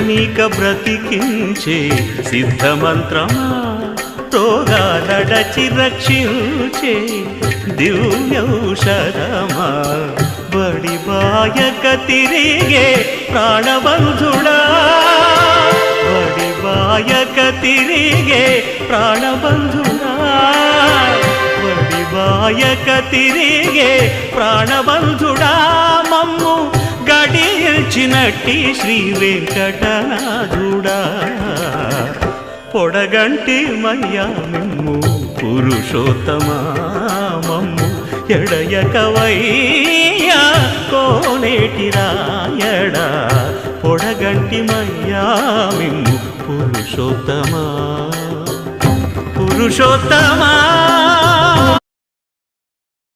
నీక బ్రతికించే సిద్ధమంత్రమా రోగాలడచి రక్షించే దివ్యౌషధమా బడి బాయక తిరిగే ప్రాణబంధుడా బడి బాయక తిరిగే ప్రాణబంధుడా బడి బాయక తిరిగే ప్రాణబంధుడా మమ్ము గడిచినట్టి శ్రీ వెంకటనాథుడా పొడగంటి మయ్యా మిమ్ము పురుషోత్తమా మమ్ము ఎడయకవయ్యా కోనేటి రాయడా పొడగంటి మయ్యా మిమ్ము పురుషోత్తమా పురుషోత్తమా